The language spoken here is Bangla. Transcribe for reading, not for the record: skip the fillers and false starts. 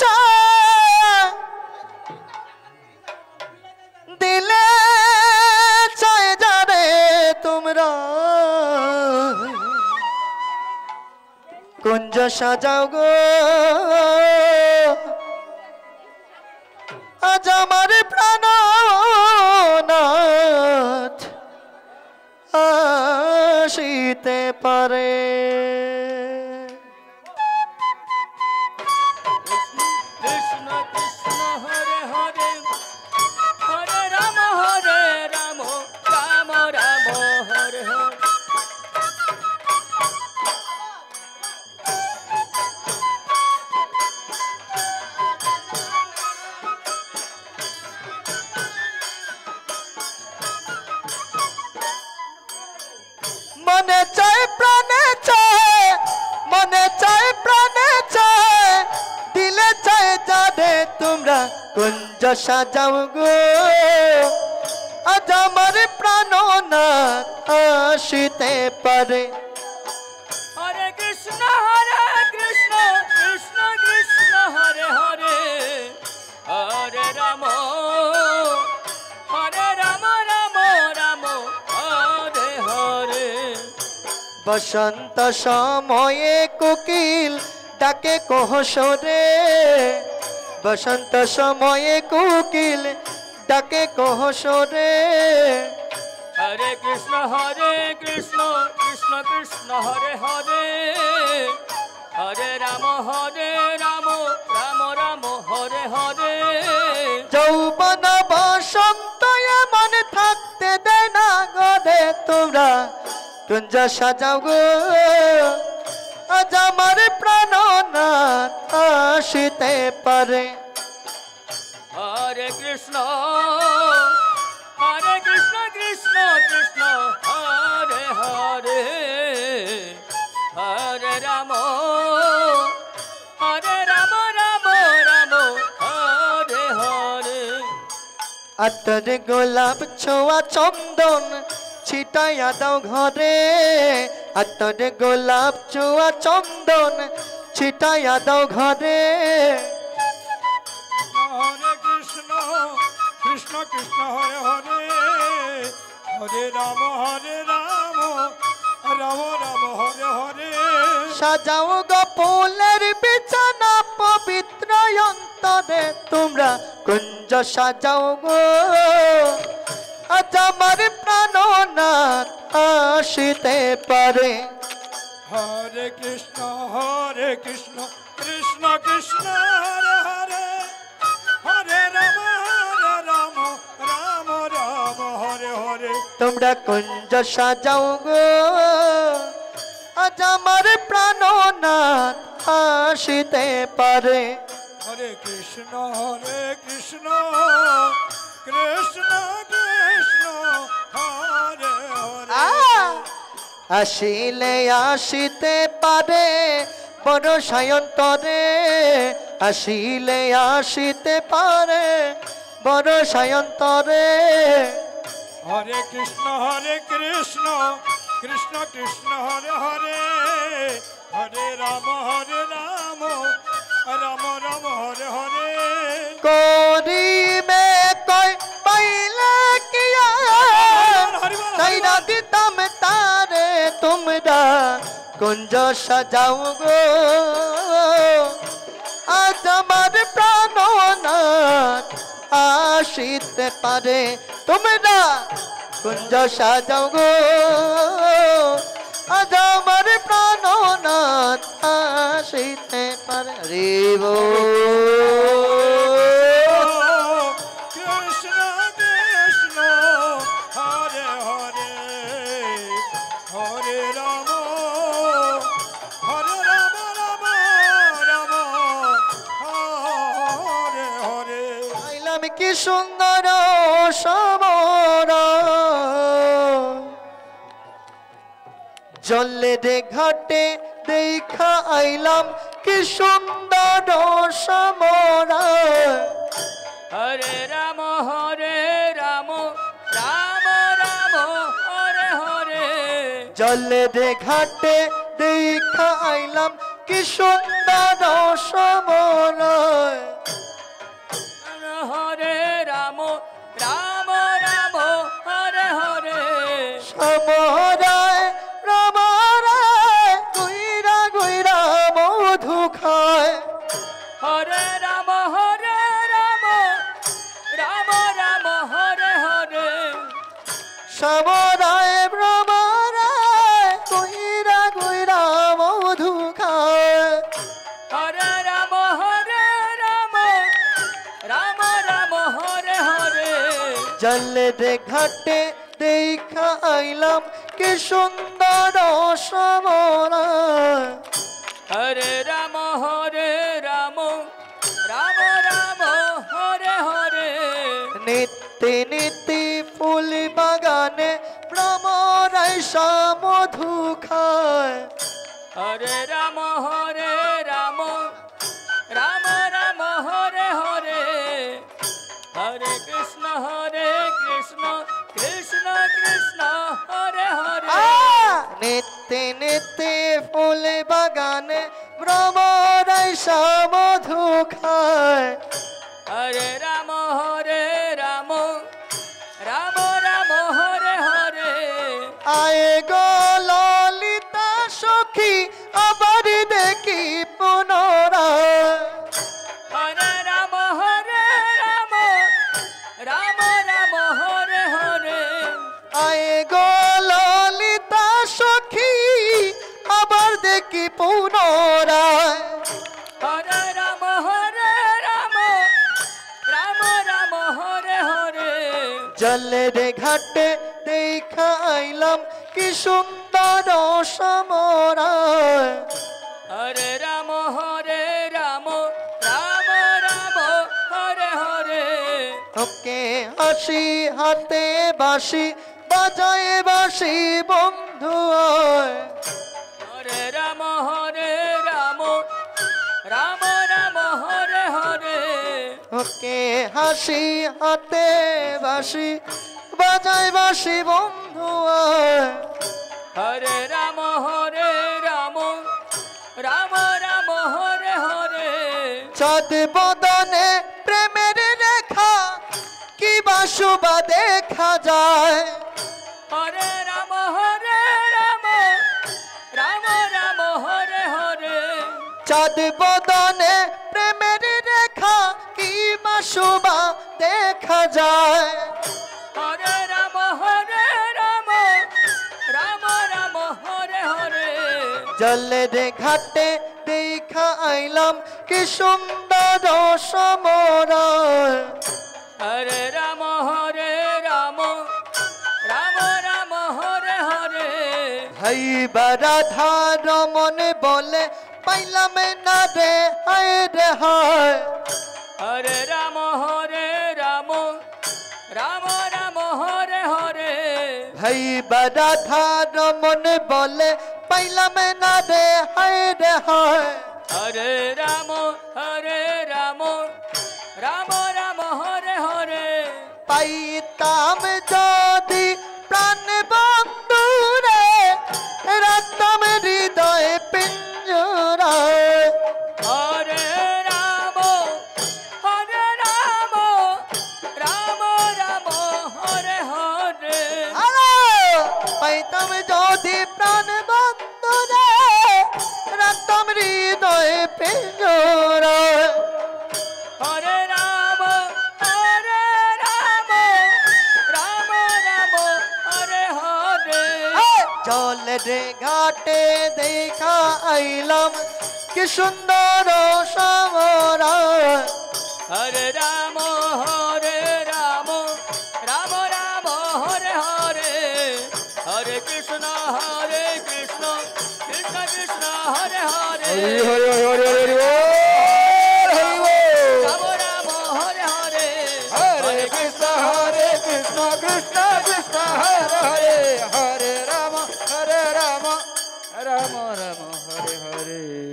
চায় দিলে চায় যারে তোমরা কুঞ্জ সাজাও গো আজ আমার প্রাণনাথ আসিতে পারে কৃষ্ণ কৃষ্ণ হরে হরে হরে রাম রাম রাম হরে হরে মনে চায় প্রাণে চায় মনে চায় প্রাণে চায় দিলে চায় যারে তোমরা কুঞ্জ সাজাও গো আজ আমার প্রাণনাথ আসিতে পারে হরে কৃষ্ণ কৃষ্ণ কৃষ্ণ হরে হরে হরে রাম রাম রাম হরে হরে বসন্ত সময়ে কোকিল ডাকে কহসরে বসন্ত সময়ে কোকিল ডাকে কহসরে হরে কৃষ্ণ কৃষ্ণ কৃষ্ণ হরে হরে হরে রাম রাম রাম হরে হরে যৌবন বসন্ত এমন থাকতে দেয় না গদে তোমরা কুঞ্জ সাজাও গো আজ আমার প্রাণনাথ আসিতে পারে হরে কৃষ্ণ কৃষ্ণ কৃষ্ণ হরে হরে হরে রাম রাম রাম হরে হরে আতর গোলাপ ছোঁয়া চন্দন ছিটাইয়া দাও ঘরে আতর গোলাপ ছোঁয়া চন্দন ছিটাইয়া দাও ঘরে হরে কৃষ্ণ কৃষ্ণ কৃষ্ণ হরে হরে হরে রাম রাম রাম হরে হরে সাজাও গো ফুলের বিছানা পবিত্র অন্তরে তোমরা কুঞ্জ সাজাও গো আজ আমার প্রাণনাথ আসিতে পারে হরে কৃষ্ণ কৃষ্ণ কৃষ্ণ হরে হরে হরে রাম রাম রাম হরে হরে তোমরা কুঞ্জ সাজাও গো আজ আমার প্রাণনাথ আসিতে পারে হরে কৃষ্ণ কৃষ্ণ কৃষ্ণ হরে হরে আসিলে আসিতে পারে বড় সায়ন্তরে আসিলে আসিতে পারে বড় সায়ন্তরে হরে কৃষ্ণ কৃষ্ণ কৃষ্ণ হরে হরে হরে রাম রাম রাম হরে হরে করিবে কই পাইলে কিয়া সাইরা দিতাম তারে তোমরা কুঞ্জ সাজাও গো আজ আমার প্রাণনাথ আসিতে পারে তোমরা কুঞ্জ সাজাও গো আজ আমার প্রাণনাথ আসিতে পারে রে গো কৃষ্ণ কৃষ্ণ হরে হরে হরে রাম রাম রাম হরে হরে আইলাম কি সুন্দর সমর জলে রে ঘাটে দেখা আইলাম কি সুন্দর সমর হরে রাম রাম রাম হরে হরে জলে রে ঘাটে দেখা আইলাম কি সুন্দর সমর সমরায় ভ্রমরায় কইরা কইরা মধু খায় হরে রাম রাম রাম রাম হরে হরে জলে দে ঘাটে দেখা আইলাম কি সুন্দর সমরা হরে রাম রাম রাম রাম হরে হরে নিত্যি নিত্যি ফুল বাগানে ভ্রমরায় মধু খায় হরে রাম রাম রাম রাম হরে হরে হরে কৃষ্ণ কৃষ্ণ কৃষ্ণ হরে হরে নিত্যি নিত্যি ফুল বাগানে ভ্রমরায় মধু খায় হরে রাম রাম রাম রাম হরে হরে আয় গো ললিতা সখী আবার দেখি পুনরায় হরে রাম রাম রাম রাম হরে হরে আয় গো ললিতা সখী আবার দেখি পুনরায় হরে রাম রাম রাম রাম হরে হরে জলের ঘাটে দেখা আইলাম কি সুন্দর সমরায় হরে রাম রাম রাম রাম হরে হরে ওকে হাসি হাতে বাঁশি বাজায় বাঁশি বন্ধু আয়। হরে রাম রাম রাম রাম হরে হরে ওকে হাসি হাতে বাঁশি বাজায় বাঁশি বন্ধু আয়। হরে রাম রাম রাম রাম হরে হরে চাঁদ বদনে প্রেমের রেখা কি বাসুবা দেখা যায় হরে রাম রাম রাম রাম হরে হরে চাঁদ বদনে প্রেমের রেখা কি বাসুবা দেখা যায় হরে রাম রাম রাম রাম হরে হরে জলের ঘাটে দেখা আইলাম কি সুন্দর সমরায় হরে রাম রাম রাম রাম হরে হরে হাই রাধা রমন বলে পাইলাম না রে হায় রে হায় হরে রাম রাম রাম রাম হরে হরে ভাই রাধা রমন বলে পাইলাম না রে হায় রে হায় হরে রাম রাম রাম রাম হরে হরে পাইতাম যদি প্রাণ বন্ধু রে রাখতাম হৃদয়ে পিঞ্জরায় হরে রাম রাম রাম হরে হরে পাইতাম যদি প্রাণ বন্ধু রে রাখতাম হৃদয়ে পিঞ্জরায় হরে রাম রাম রাম হরে হরে জলের ঘাটে দেখা আইলাম কি সুন্দর সমরায় হরে রাম রাম রাম রাম হরে হরে হরে কৃষ্ণ কৃষ্ণ কৃষ্ণ হরে হরে রাম রাম হরে হরে হরে কৃষ্ণ কৃষ্ণ কৃষ্ণ কৃষ্ণ হরে হরে হরে রাম রাম রাম রাম হরে হরে